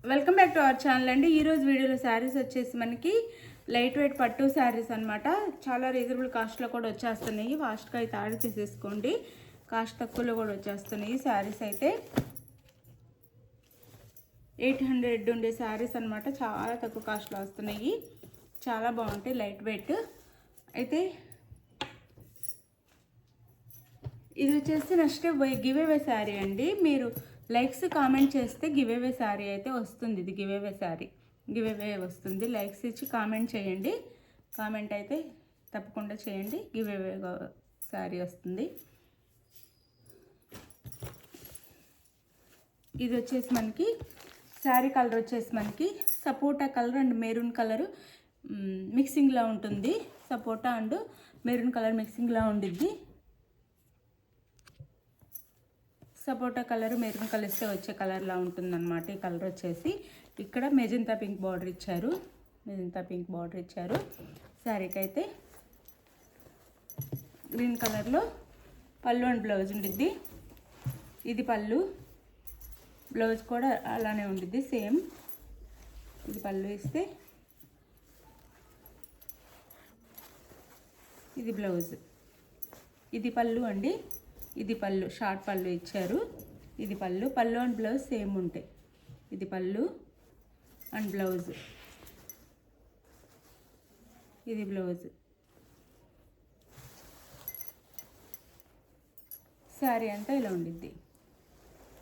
Welcome back to our channel అండి. ఈరోజు వీడియోలో శారీస్ వచ్చేసి మనకి లైట్ వెయిట్ పట్టు శారీస్ అనమాట. చాలా రీజనబుల్ కాస్ట్లో కూడా వచ్చేస్తున్నాయి. ఫాస్ట్గా అయితే ఆర్డర్ చేసేసుకోండి. కాస్ట్ తక్కువలో కూడా వచ్చేస్తున్నాయి శారీస్ అయితే. 800 ఉండే శారీస్ అనమాట. చాలా తక్కువ కాస్ట్లో వస్తున్నాయి. చాలా బాగుంటాయి, లైట్ వెయిట్ అయితే. ఇది వచ్చేసి నెక్స్ట్ గివ్ అవే శారీ అండి. మీరు లైక్స్ కామెంట్ చేస్తే గివ్ అవే శారీ అయితే వస్తుంది. ఇది give away sari, give away వస్తుంది. లైక్స్ ఇచ్చి కామెంట్ చేయండి. కామెంట్ అయితే తప్పకుండా చేయండి. గివ్ అవే శారీ వస్తుంది. ఇది వచ్చేసి మనకి శారీ కలర్ వచ్చేసి మనకి సపోటా కలర్ అండ్ మెరూన్ కలర్ మిక్సింగ్లా ఉంటుంది. సపోటా అండ్ మెరూన్ కలర్ మిక్సింగ్లా ఉండిద్ది. సపోటా కలర్ మెరూన్ కలిస్తే వచ్చే కలర్లా ఉంటుందన్నమాట. ఈ కలర్ వచ్చేసి ఇక్కడ మెజంతా పింక్ బార్డర్ ఇచ్చారు. మెజంతా పింక్ బార్డర్ ఇచ్చారు. శారీకి అయితే గ్రీన్ కలర్లో పళ్ళు అండ్ బ్లౌజ్ ఉండిద్ది. ఇది పళ్ళు, బ్లౌజ్ కూడా అలానే ఉండిద్ది సేమ్. ఇది పళ్ళు ఇస్తే ఇది బ్లౌజ్. ఇది పళ్ళు అండి. ఇది పళ్ళు, షార్ట్ పళ్ళు ఇచ్చారు. ఇది పళ్ళు, పళ్ళు అండ్ బ్లౌజ్ సేమ్ ఉంటాయి. ఇది పళ్ళు అండ్ బ్లౌజ్, ఇది బ్లౌజ్. శారీ అంతా ఇలా ఉండిద్ది.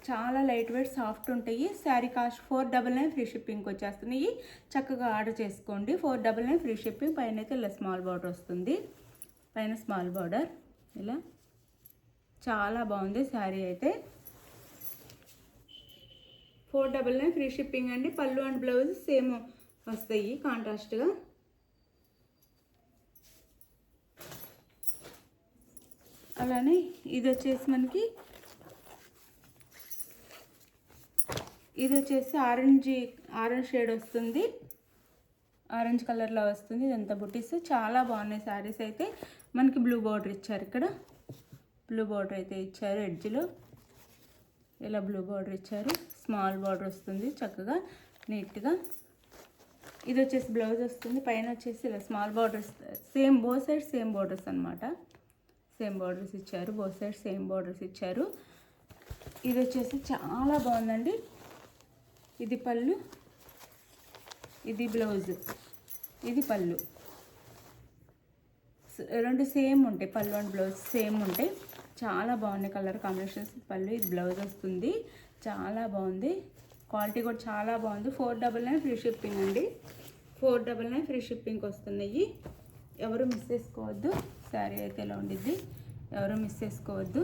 చాలా లైట్ వెయిట్ సాఫ్ట్ ఉంటాయి. శారీ కాస్ట్ 499 ఫ్రీ షిప్పింగ్ వచ్చేస్తున్నాయి. చక్కగా ఆర్డర్ చేసుకోండి. 499 ఫ్రీ షిప్పింగ్. పైన అయితే ఇలా స్మాల్ బార్డర్ వస్తుంది. పైన స్మాల్ బార్డర్ ఇలా చాలా బాగుంది శారీ అయితే. 499 ఫ్రీ షిప్పింగ్ అండి. పళ్ళు అండ్ బ్లౌజ్ సేమ్ వస్తాయి కాంట్రాస్ట్గా. అలానే ఇది వచ్చేసి మనకి ఆరెంజ్ షేడ్ వస్తుంది. ఆరెంజ్ కలర్లో వస్తుంది. ఇదంతా బుటీస్ చాలా బాగున్నాయి శారీస్ అయితే. మనకి బ్లూ బార్డర్ ఇచ్చారు. ఇక్కడ బ్లూ బార్డర్ అయితే ఇచ్చారు. ఎడ్జ్లో ఇలా బ్లూ బార్డర్ ఇచ్చారు. స్మాల్ బార్డర్ వస్తుంది చక్కగా నీట్గా. ఇది వచ్చేసి బ్లౌజ్ వస్తుంది. పైన వచ్చేసి ఇలా small borders same both side same borders అనమాట. సేమ్ బార్డర్స్ ఇచ్చారు. బోత్ సైడ్ సేమ్ బార్డర్స్ ఇచ్చారు. ఇది వచ్చేసి చాలా బాగుందండి. ఇది పళ్ళు, ఇది బ్లౌజ్, ఇది పళ్ళు. రెండు సేమ్ ఉంటాయి. పళ్ళు అండ్ బ్లౌజ్ సేమ్ ఉంటాయి. చాలా బాగున్నాయి కలర్ కాంబినేషన్స్. పళ్ళు, ఇది బ్లౌజ్ వస్తుంది. చాలా బాగుంది. క్వాలిటీ కూడా చాలా బాగుంది. 499 ఫ్రీ షిప్పింగ్ అండి. 499 ఫ్రీ షిప్పింగ్కి వస్తున్నాయి. ఎవరు మిస్ చేసుకోవద్దు. శారీ అయితే ఇలా ఉండిద్ది. ఎవరు మిస్ చేసుకోవద్దు.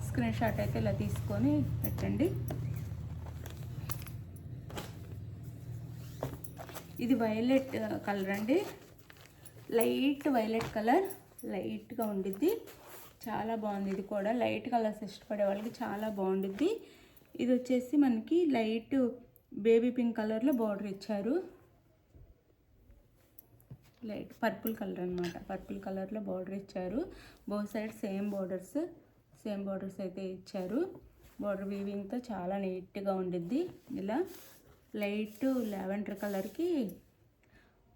స్క్రీన్ షాట్ అయితే ఇలా తీసుకొని పెట్టండి. ఇది వైలెట్ కలర్ అండి. లైట్ వైలెట్ కలర్, లైట్గా ఉండిద్ది. చాలా బాగుంది. ఇది కూడా లైట్ కలర్స్ ఇష్టపడే వాళ్ళకి చాలా బాగుండిద్ది. ఇది వచ్చేసి మనకి లైట్ బేబీ పింక్ కలర్లో బార్డర్ ఇచ్చారు. లైట్ పర్పుల్ కలర్ అనమాట. పర్పుల్ కలర్లో బార్డర్ ఇచ్చారు. బోత్ సైడ్ సేమ్ బార్డర్స్ అయితే ఇచ్చారు. బార్డర్ వీవింగ్తో చాలా నీట్గా ఉండిద్ది. ఇలా లైట్ లావెండర్ కలర్కి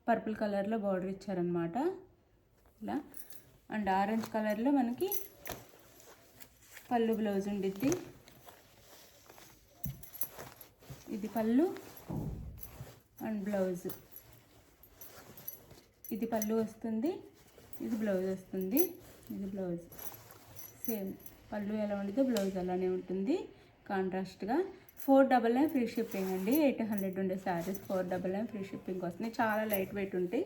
పర్పుల్ కలర్లో బార్డర్ ఇచ్చారనమాట. ఇలా అండ్ ఆరెంజ్ కలర్లో మనకి పళ్ళు బ్లౌజ్ ఉండిద్ది. ఇది పళ్ళు అండ్ బ్లౌజ్. ఇది పళ్ళు వస్తుంది. ఇది బ్లౌజ్ వస్తుంది. ఇది బ్లౌజ్ సేమ్. పళ్ళు ఎలా ఉండిద్దో బ్లౌజ్ అలానే ఉంటుంది కాంట్రాస్ట్గా. 499 ఫ్రీ షిప్పింగ్ అండి. 800 ఉండే శారీస్ 499 ఫ్రీ షిప్పింగ్ వస్తున్నాయి. చాలా లైట్ వెయిట్ ఉంటాయి.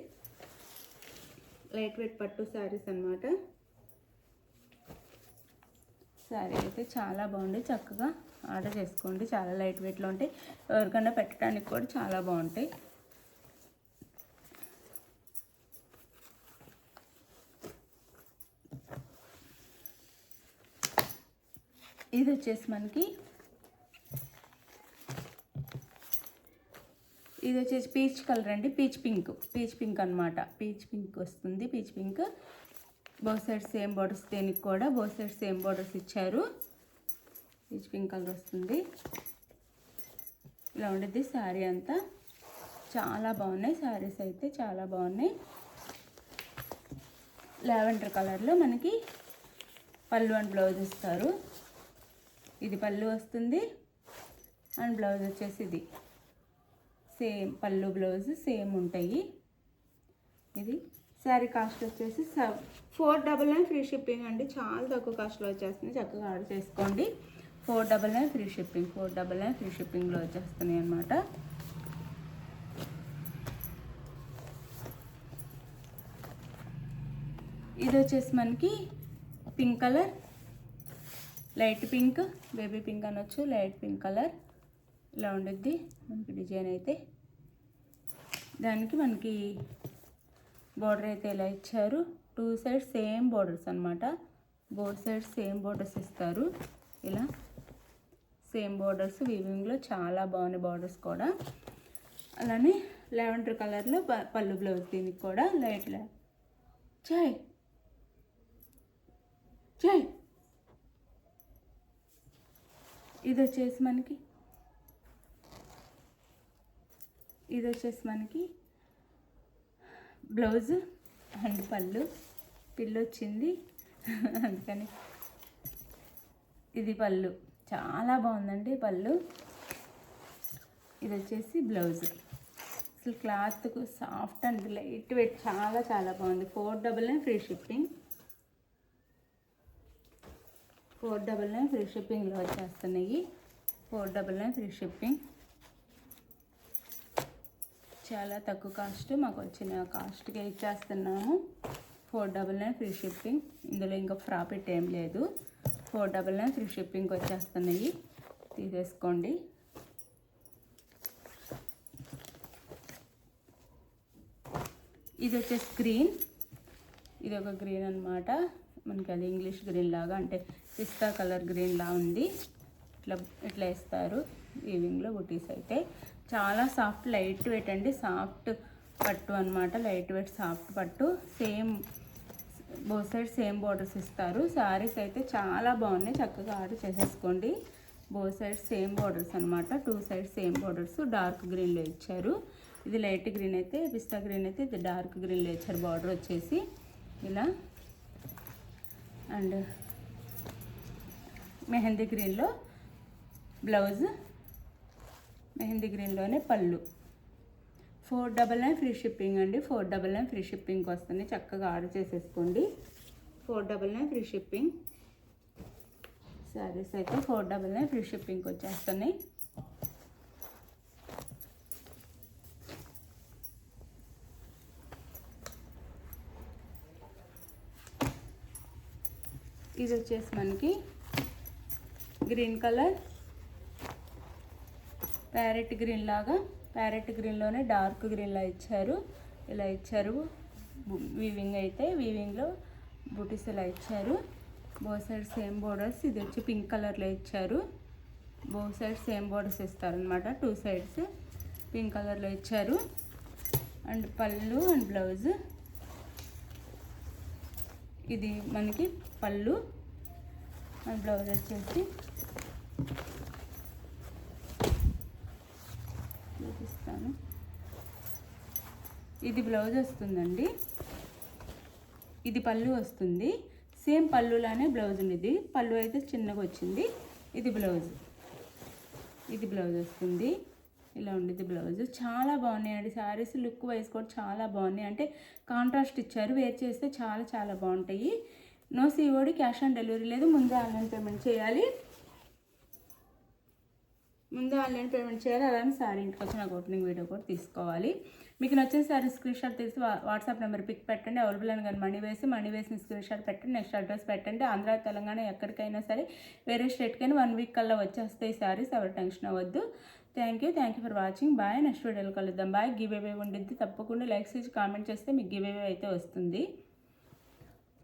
లైట్ వెయిట్ పట్టు శారీస్ అనమాట. శారీ అయితే చాలా బాగుంది. చక్కగా ఆర్డర్ చేసుకోండి. చాలా లైట్ వెయిట్లో ఉంటాయి. ఎవరికైనా పెట్టడానికి కూడా చాలా బాగుంటాయి. ఇది వచ్చేసి మనకి పీచ్ కలర్ అండి. పీచ్ పింక్ అనమాట. పీచ్ పింక్ వస్తుంది. Peach pink both side same borders. దేనికి కూడా బోత్ సైడ్ సేమ్ బార్డర్స్ ఇచ్చారు. పీచ్ పింక్ కలర్ వస్తుంది. ఇలా ఉండేది శారీ అంతా. చాలా బాగున్నాయి శారీస్ అయితే, చాలా బాగున్నాయి. లావెండర్ కలర్లో మనకి పళ్ళు అండ్ బ్లౌజ్ ఇస్తారు. ఇది పళ్ళు వస్తుంది అండ్ బ్లౌజ్ వచ్చేసి ఇది సేమ్, పళ్ళు బ్లౌజ్ సేమ్ ఉంటాయి. ఇది శారీ కాస్ట్ వచ్చేసి 499 ఫ్రీ షిప్పింగ్ అండి. చాలా తక్కువ కాస్ట్లో వచ్చేస్తుంది, చక్కగా ఆర్డర్ చేసుకోండి. 499 ఫ్రీ షిప్పింగ్, 499 ఫ్రీ షిప్పింగ్లో వచ్చేస్తున్నాయి అన్నమాట. ఇది వచ్చేసి మనకి pink colour, light pink, baby pink అనొచ్చు, లైట్ పింక్ కలర్. ఇలా ఉండిద్ది మనకి డిజైన్ అయితే. దానికి మనకి బోర్డర్ అయితే ఇలా ఇచ్చారు. 2 సైడ్స్ సేమ్ బోర్డర్స్ అనమాట. బోత్ సైడ్స్ సేమ్ బోర్డర్స్ ఇస్తారు. ఇలా సేమ్ బోర్డర్స్, వీవింగ్లో చాలా బాగున్నాయి బోర్డర్స్ కూడా. అలానే లావెండర్ కలర్లో పళ్ళు బ్లౌజ్, దీనికి కూడా లైట్ చాయ్ చాయ్. ఇది వచ్చేసి మనకి బ్లౌజ్ అండ్ పళ్ళు, పిల్లు వచ్చింది అందుకని ఇది పళ్ళు. చాలా బాగుందండి పళ్ళు. ఇది వచ్చేసి బ్లౌజ్. అసలు cloth soft and light weight, చాలా చాలా బాగుంది. 499 ఫ్రీ షిప్పింగ్, 499 ఫ్రీ షిప్పింగ్లో వచ్చేస్తున్నాయి. 499 ఫ్రీ షిప్పింగ్, చాలా తక్కువ కాస్ట్, మాకు వచ్చిన కాస్ట్గా ఇచ్చేస్తున్నాము. 499 ఫ్రీ షిప్పింగ్. ఇందులో ఇంకా ప్రాఫిట్ ఏం లేదు. 499 ఫ్రీ షిప్పింగ్కి వచ్చేస్తున్నాయి, తీసేసుకోండి. ఇది వచ్చేసి గ్రీన్, ఇది ఒక గ్రీన్ అనమాట. మనకి అది ఇంగ్లీష్ గ్రీన్ లాగా, అంటే పిస్తా కలర్ గ్రీన్ లా ఉంది. ఇట్లా ఇస్తారు వీవింగ్లో బుటీస్ అయితే. చాలా సాఫ్ట్ లైట్ వెయిట్ అండి, సాఫ్ట్ పట్టు అనమాట. లైట్ వెయిట్ సాఫ్ట్ పట్టు, same both side same borders ఇస్తారు. శారీస్ అయితే చాలా బాగున్నాయి, చక్కగా ఆర్డర్ చేసేసుకోండి. బోత్ సైడ్ సేమ్ బోర్డర్స్ అనమాట. 2 సైడ్స్ సేమ్ బోర్డర్స్. డార్క్ గ్రీన్లో ఇచ్చారు. ఇది లైట్ గ్రీన్ అయితే, పిస్తా గ్రీన్ అయితే, ఇది డార్క్ గ్రీన్లో ఇచ్చారు బార్డర్ వచ్చేసి ఇలా. అండ్ మెహందీ గ్రీన్లో బ్లౌజ్, మెహందీ గ్రీన్లోనే పళ్ళు. 499 ఫ్రీ షిప్పింగ్ అండి. 499 ఫ్రీ షిప్పింగ్కి వస్తుంది, చక్కగా ఆర్డర్ చేసేసుకోండి. 499 ఫ్రీ షిప్పింగ్. శారీస్ అయితే 499 ఫ్రీ షిప్పింగ్కి వచ్చేస్తున్నాయి. ఇది వచ్చేసి మనకి గ్రీన్ కలర్, ప్యారెట్ గ్రీన్ లాగా, ప్యారెట్ గ్రీన్లోనే డార్క్ గ్రీన్లా ఇచ్చారు. ఇలా ఇచ్చారు వీవింగ్ అయితే, వీవింగ్లో బూటీస్ ఇలా ఇచ్చారు. Both side same borders. ఇది వచ్చి పింక్ కలర్లో ఇచ్చారు. బోత్ సైడ్ సేమ్ బోర్డర్స్ ఇస్తారనమాట. 2 సైడ్స్ పింక్ కలర్లో ఇచ్చారు. అండ్ పళ్ళు అండ్ బ్లౌజ్. ఇది మనకి పళ్ళు అండ్ బ్లౌజ్ వచ్చేసి చూపిస్తాను. ఇది బ్లౌజ్ వస్తుందండి, ఇది పళ్ళు వస్తుంది. సేమ్ పళ్ళులానే బ్లౌజ్ ఉంది. పళ్ళు అయితే చిన్నగా వచ్చింది. ఇది బ్లౌజ్, ఇది బ్లౌజ్ వస్తుంది. ఇలా ఉండేది బ్లౌజ్. చాలా బాగున్నాయండి శారీస్. లుక్ వైజ్ కూడా చాలా బాగున్నాయి, అంటే కాంట్రాస్ట్ ఇచ్చారు. వేర్ చేస్తే చాలా చాలా బాగుంటాయి. No COD, cash on delivery లేదు. ముందే ఆన్లైన్ పేమెంట్ చేయాలి. అలానే శారీ ఇంటికి వచ్చి నాకు ఓపెనింగ్ వీడియో కూడా తీసుకోవాలి. మీకు నచ్చిన శారీ స్క్రీన్ షాట్ తీసి వాట్సాప్ నెంబర్ పిక్ పెట్టండి. అవైలబుల్ అని కానీ మనీ వేసిన స్క్రీన్ షాట్ పెట్టండి. నెక్స్ట్ అడ్రస్ పెట్టండి. ఆంధ్ర, తెలంగాణ ఎక్కడికైనా సరే, వేరే స్టేట్కైనా 1 వీక్ కల్లా వచ్చేస్తాయి శారీస్. ఎవరు టెన్షన్ అవ్వద్దు. Thank you for watching. Bye. Next వీడియోలో కలుద్దాం. బాయ్. గివ్ అవే ఉండిద్ది, తప్పకుండా లైక్ చేసి కామెంట్ చేస్తే మీకు గివ్ అవే అయితే వస్తుంది.